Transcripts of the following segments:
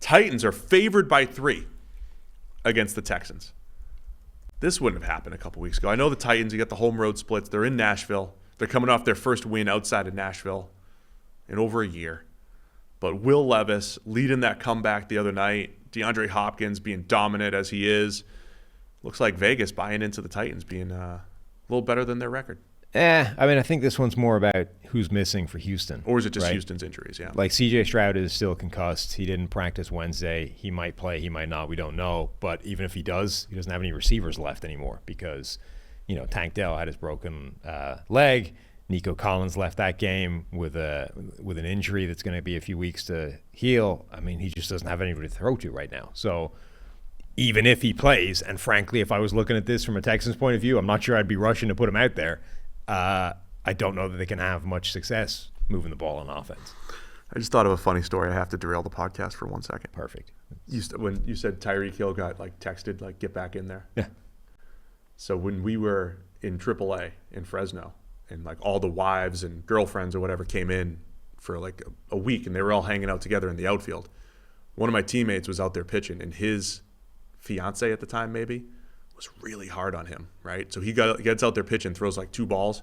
Titans are favored by 3 against the Texans. This wouldn't have happened a couple weeks ago. I know the Titans, you got the home road splits. They're in Nashville. They're coming off their first win outside of Nashville in over a year. But Will Levis leading that comeback the other night, DeAndre Hopkins being dominant as he is. Looks like Vegas buying into the Titans being a little better than their record. I mean, I think this one's more about who's missing for Houston. Or is it just right? Houston's injuries? Yeah. Like C.J. Stroud is still concussed. He didn't practice Wednesday. He might play. He might not. We don't know. But even if he does, he doesn't have any receivers left anymore because, Tank Dell had his broken leg. Nico Collins left that game with an injury that's going to be a few weeks to heal. I mean, he just doesn't have anybody to throw to right now. So even if he plays, and frankly, if I was looking at this from a Texans point of view, I'm not sure I'd be rushing to put him out there. I don't know that they can have much success moving the ball on offense. I just thought of a funny story. I have to derail the podcast for 1 second. Perfect. When you said Tyreek Hill got texted, get back in there. Yeah. So when we were in AAA in Fresno, and all the wives and girlfriends or whatever came in for a week, and they were all hanging out together in the outfield. One of my teammates was out there pitching, and his fiance at the time maybe was really hard on him, right? So he gets out there pitching, throws 2 balls.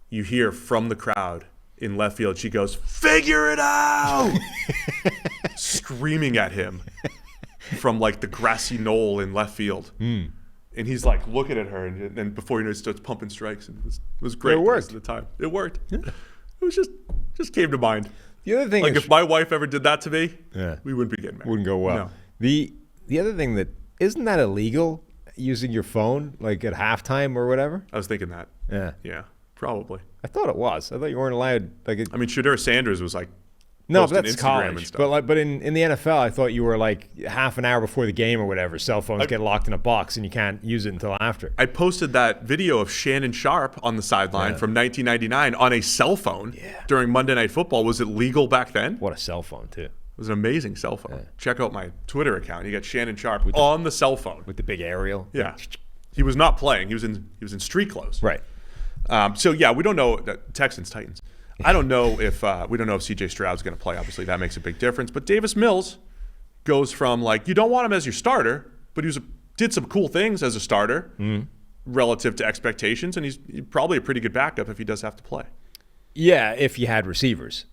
You hear from the crowd in left field, she goes, "Figure it out!" Screaming at him from the grassy knoll in left field. And he's looking at her, and then before you know, he starts pumping strikes, and it was great. It worked. At the time. It worked. Yeah. It was just came to mind. The other thing if my wife ever did that to me, yeah, we wouldn't be getting married. Wouldn't go well. No. The other thing isn't that illegal, using your phone at halftime or whatever? I was thinking that. Yeah, probably. I thought it was. I thought you weren't allowed. Shadur Sanders was no, but that's Instagram college. and stuff. But in the NFL, I thought you were half an hour before the game or whatever. Cell phones get locked in a box and you can't use it until after. I posted that video of Shannon Sharp on the sideline from 1999 on a cell phone during Monday Night Football. Was it legal back then? What a cell phone, too. It was an amazing cell phone. Yeah. Check out my Twitter account. You got Shannon Sharp on the cell phone with the big aerial. Yeah, he was not playing. He was in street clothes. Right. So we don't know Texans Titans. I don't know if we don't know if C.J. Stroud's going to play. Obviously, that makes a big difference. But Davis Mills goes from you don't want him as your starter, but he did some cool things as a starter relative to expectations, and he's probably a pretty good backup if he does have to play. Yeah, if you had receivers.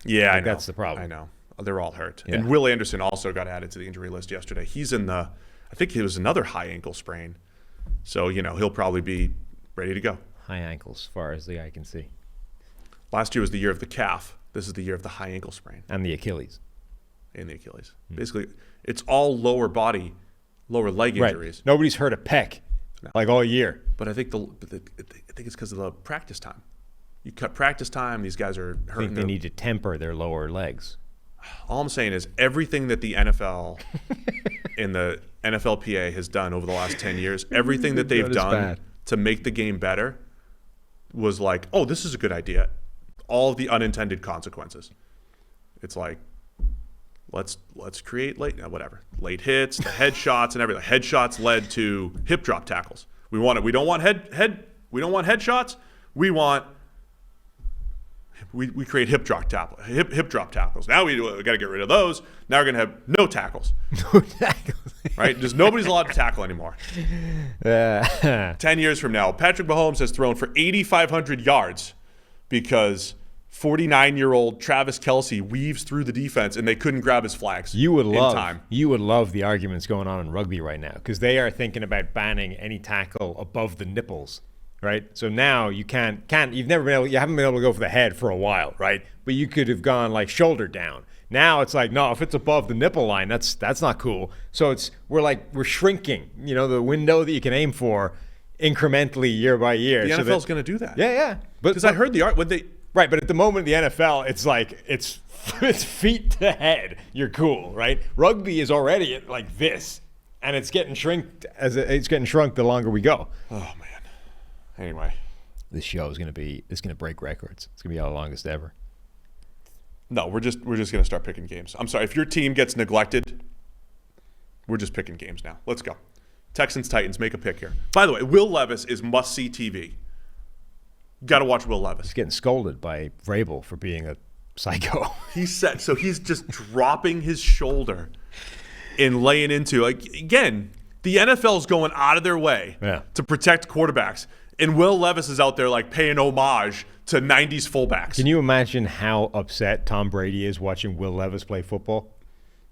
Yeah, I know. That's the problem. I know. They're all hurt. Yeah. And Will Anderson also got added to the injury list yesterday. He's in I think it was another high ankle sprain. So, he'll probably be ready to go. High ankles, as far as the eye can see. Last year was the year of the calf. This is the year of the high ankle sprain. And the Achilles. Basically, it's all lower leg injuries. Right. Nobody's hurt a pec all year. But I think it's because of the practice time. You cut practice time. These guys are hurting. I think they need to temper their lower legs. All I'm saying is everything that the NFL and the NFLPA has done over the last 10 years, everything that they've done to make the game better was oh, this is a good idea. All of the unintended consequences. It's let's create late hits, the headshots and everything. Headshots led to hip drop tackles. We don't want headshots. We create hip drop tackles. Now we got to get rid of those. Now we're going to have no tackles. No tackles. Right? Just nobody's allowed to tackle anymore. 10 years from now, Patrick Mahomes has thrown for 8,500 yards because 49-year-old Travis Kelce weaves through the defense and they couldn't grab his flags in time. You would love the arguments going on in rugby right now because they are thinking about banning any tackle above the nipples. Right, so now you you haven't been able to go for the head for a while, right? But you could have gone shoulder down. Now it's no, if it's above the nipple line, that's not cool. So we're shrinking, the window that you can aim for incrementally year by year. The NFL's going to do that. Yeah. Because I heard when they right, but at the moment in the NFL, it's feet to head. You're cool, right? Rugby is already at this, and it's getting shrunk the longer we go. Oh man. Anyway, this show is going to break records. It's going to be our longest ever. No, we're just going to start picking games. I'm sorry if your team gets neglected. We're just picking games now. Let's go. Texans Titans, make a pick here. By the way, Will Levis is must-see TV. Got to watch Will Levis. He's getting scolded by Vrabel for being a psycho. He's just dropping his shoulder and laying into, like, again, the NFL's going out of their way to protect quarterbacks. And Will Levis is out there like paying homage to 90s fullbacks. Can you imagine how upset Tom Brady is watching Will Levis play football?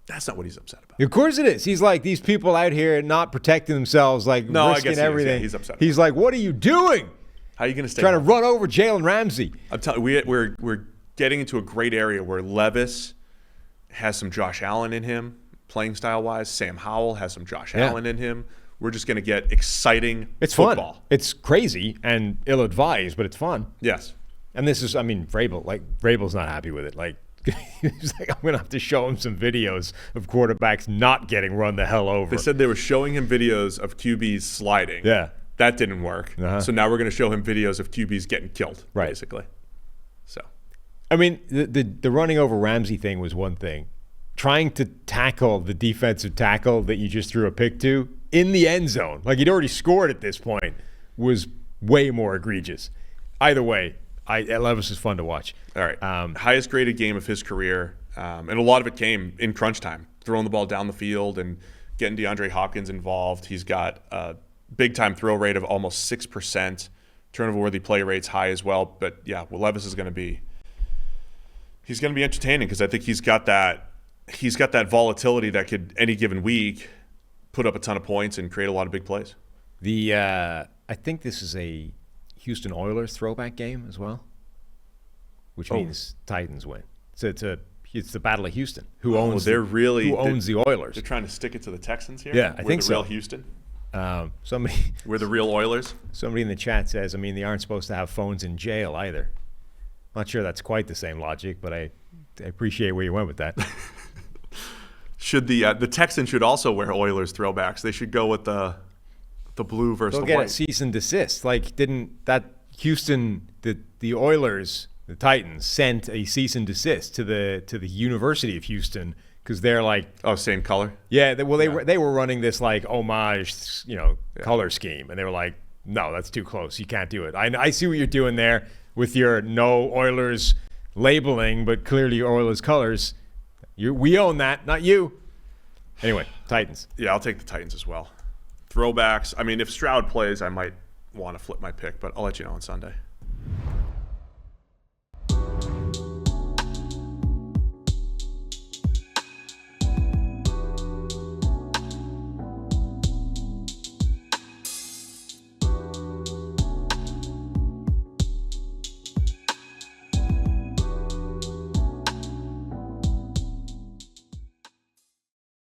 That's not what he's upset about. Of course it is. He's like, these people out here not protecting themselves, like risking everything. He's upset. He's like, what are you doing? How are you going to stay trying to run over Jalen Ramsey? I'm telling you, we're getting into a great area where Levis has some Josh Allen in him, playing style wise. Sam Howell has some Josh Allen in him. We're just going to get exciting football. Fun. It's crazy and ill-advised, but it's fun. Yes. And this is, Vrabel's not happy with it. Like, he's like, I'm going to have to show him some videos of quarterbacks not getting run the hell over. They said they were showing him videos of QBs sliding. Yeah. That didn't work. So now we're going to show him videos of QBs getting killed, basically. So, I mean, the running over Ramsey thing was one thing. Trying to tackle the defensive tackle that you just threw a pick to in the end zone, like he'd already scored at this point, was way more egregious. Either way, Levis is fun to watch. All right. Highest graded game of his career, and a lot of it came in crunch time, throwing the ball down the field and getting DeAndre Hopkins involved. He's got a big-time throw rate of almost 6%. Turnover-worthy play rate's high as well. But, yeah, Levis is going to be – he's going to be entertaining because I think he's got that volatility that could, any given week, put up a ton of points and create a lot of big plays. I think this is a Houston Oilers throwback game as well, which means Titans win. So it's the Battle of Houston. Who owns the Oilers? They're trying to stick it to the Texans here. Yeah, I think so. Real Houston. We're the real Oilers. Somebody in the chat says, they aren't supposed to have phones in jail either. Not sure that's quite the same logic, but I appreciate where you went with that. Should the Texans should also wear Oilers throwbacks? They should go with the blue versus the white. They'll get a cease and desist. Like, didn't that Houston, the Oilers, the Titans, sent a cease and desist to the University of Houston because they're like, same color. Yeah, they were running this like homage, color scheme, and they were like, no, that's too close. You can't do it. I see what you're doing there with your no Oilers labeling, but clearly Oilers colors. We own that, not you. Anyway, Titans. Yeah, I'll take the Titans as well. Throwbacks. If Stroud plays, I might want to flip my pick, but I'll let you know on Sunday.